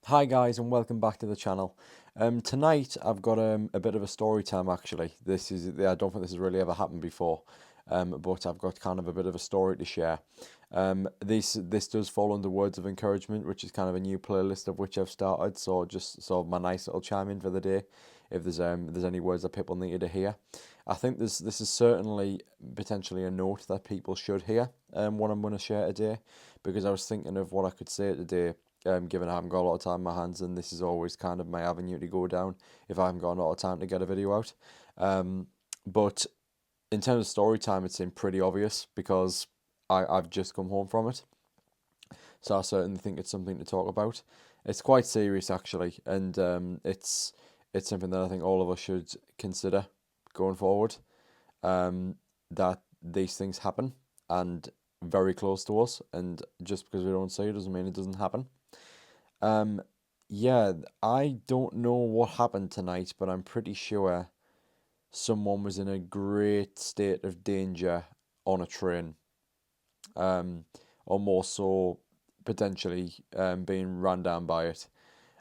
Hi guys and welcome back to the channel. Tonight I've got a bit of a story time actually. I don't think this has really ever happened before, but I've got kind of a bit of a story to share. This does fall under words of encouragement, which is kind of a new playlist of which I've started. So just sort of my nice little chime in for the day, if there's any words that people needed to hear. I think this is certainly potentially a note that people should hear. What I'm going to share today, because I was thinking of what I could say today, given I haven't got a lot of time in my hands, and this is always kind of my avenue to go down if I haven't got a lot of time to get a video out. But in terms of story time, it seemed pretty obvious because I've just come home from it. So I certainly think it's something to talk about. It's quite serious actually, and it's something that I think all of us should consider going forward. Um, that these things happen and very close to us, and just because we don't see it doesn't mean it doesn't happen. Um, yeah, I don't know what happened tonight, but I'm pretty sure someone was in a great state of danger on a train. Um, or more so, potentially being run down by it.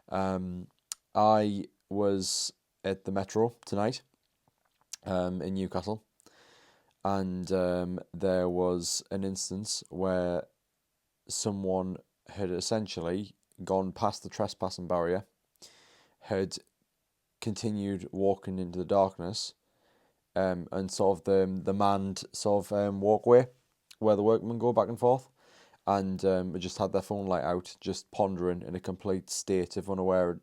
Um, I was at the Metro tonight, in Newcastle, and there was an instance where someone had essentially gone past the trespassing barrier, had continued walking into the darkness, and sort of the manned sort of walkway where the workmen go back and forth, and just had their phone light out, just pondering in a complete state of unaware,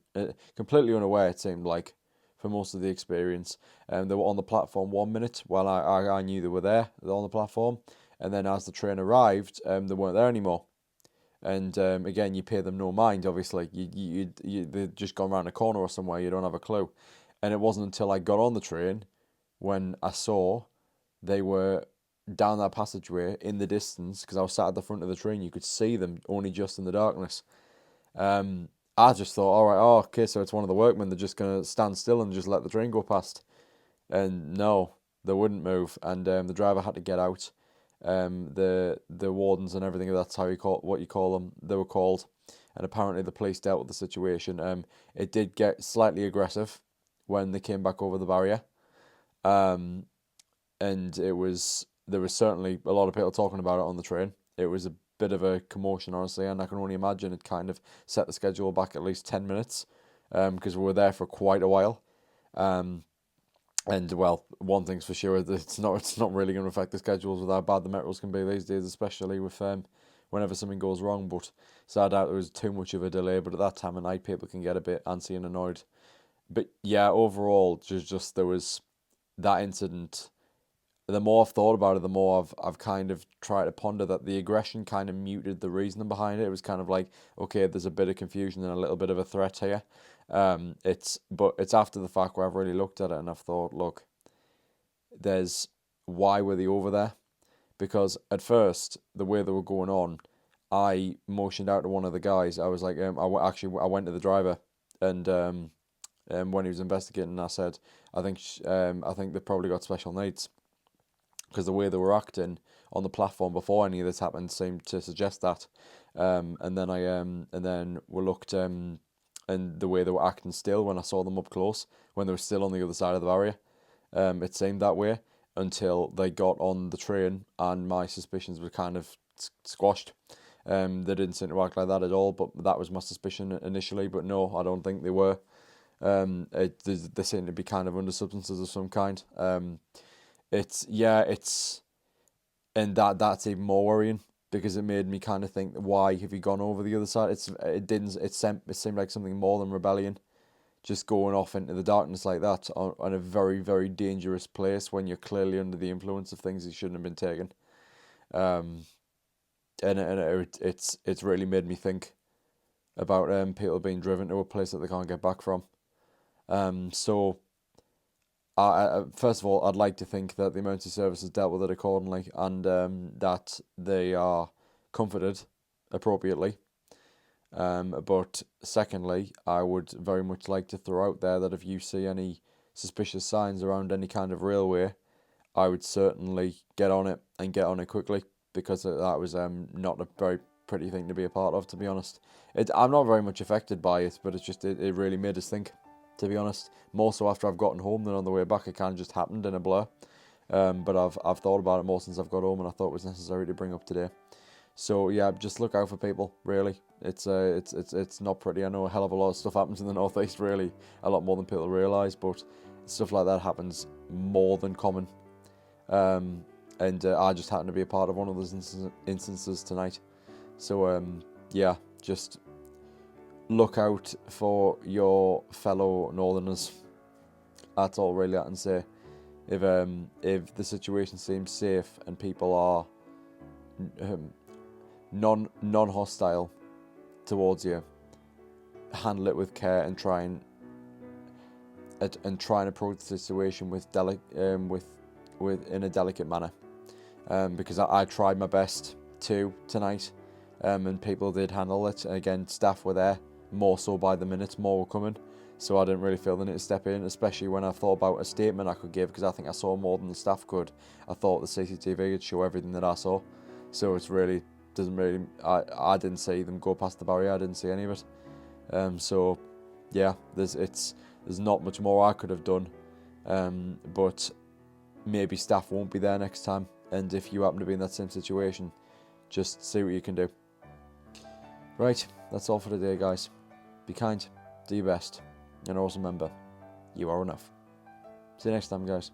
completely unaware it seemed like for most of the experience. They were on the platform 1 minute while I knew they were there, on the platform, and then as the train arrived, they weren't there anymore. And again, you pay them no mind. Obviously, they've just gone around a corner or somewhere. You don't have a clue. And it wasn't until I got on the train when I saw they were down that passageway in the distance, because I was sat at the front of the train. You could see them only just in the darkness. I just thought, all right, oh, okay, so it's one of the workmen. They're just gonna stand still and just let the train go past. And no, they wouldn't move, and the driver had to get out. The wardens and everything, that's how you call what you call them. They were called, and apparently the police dealt with the situation. It did get slightly aggressive when they came back over the barrier. Um, and there was certainly a lot of people talking about it on the train. It was a bit of a commotion, honestly, and I can only imagine it kind of set the schedule back at least 10 minutes, because we were there for quite a while. Um, and well, one thing's for sure, it's not really going to affect the schedules with how bad the metros can be these days, especially with whenever something goes wrong. But so I doubt there was too much of a delay. But at that time of night, people can get a bit antsy and annoyed. But yeah, overall, just there was that incident. The more I've thought about it, the more I've kind of tried to ponder that the aggression kind of muted the reasoning behind it. It was kind of like, okay, there's a bit of confusion and a little bit of a threat here. But it's after the fact where I've really looked at it and I've thought, look, there's why were they over there? Because at first, the way they were going on, I motioned out to one of the guys. I was like, I went to the driver, and when he was investigating, I said, I think they've probably got special needs, because the way they were acting on the platform before any of this happened seemed to suggest that. And then we looked, and the way they were acting still when I saw them up close, when they were still on the other side of the barrier, it seemed that way until they got on the train, and my suspicions were kind of squashed. They didn't seem to act like that at all, but that was my suspicion initially. But no, I don't think they were. They seem to be kind of under substances of some kind. It's yeah, it's and that's even more worrying, because it made me kind of think, why have you gone over the other side? It seemed like something more than rebellion, just going off into the darkness like that on a very, very dangerous place when you're clearly under the influence of things you shouldn't have been taking. Um, it's really made me think about people being driven to a place that they can't get back from. So first of all, I'd like to think that the emergency services dealt with it accordingly, and that they are comforted appropriately. But secondly, I would very much like to throw out there that if you see any suspicious signs around any kind of railway, I would certainly get on it, and get on it quickly, because that was not a very pretty thing to be a part of, to be honest. I'm not very much affected by it, but it's just, it really made us think, to be honest. More so after I've gotten home than on the way back. It kind of just happened in a blur. But I've thought about it more since I've got home, and I thought it was necessary to bring up today. So yeah, just look out for people. Really, it's not pretty. I know a hell of a lot of stuff happens in the northeast. Really, a lot more than people realise. But stuff like that happens more than common. And I just happen to be a part of one of those instances tonight. So yeah, just look out for your fellow Northerners. That's all really I can say. If the situation seems safe and people are non-hostile towards you, handle it with care and try and approach the situation with in a delicate manner. Because I tried my best tonight, and people did handle it. And again, staff were there more so by the minute, more were coming. So I didn't really feel the need to step in, especially when I thought about a statement I could give, because I think I saw more than the staff could. I thought the CCTV would show everything that I saw. So it's really, I didn't see them go past the barrier, I didn't see any of it. So yeah, there's not much more I could have done. But maybe staff won't be there next time. And if you happen to be in that same situation, just see what you can do. Right, that's all for today, guys. Be kind, do your best. And always remember, you are enough. See you next time, guys.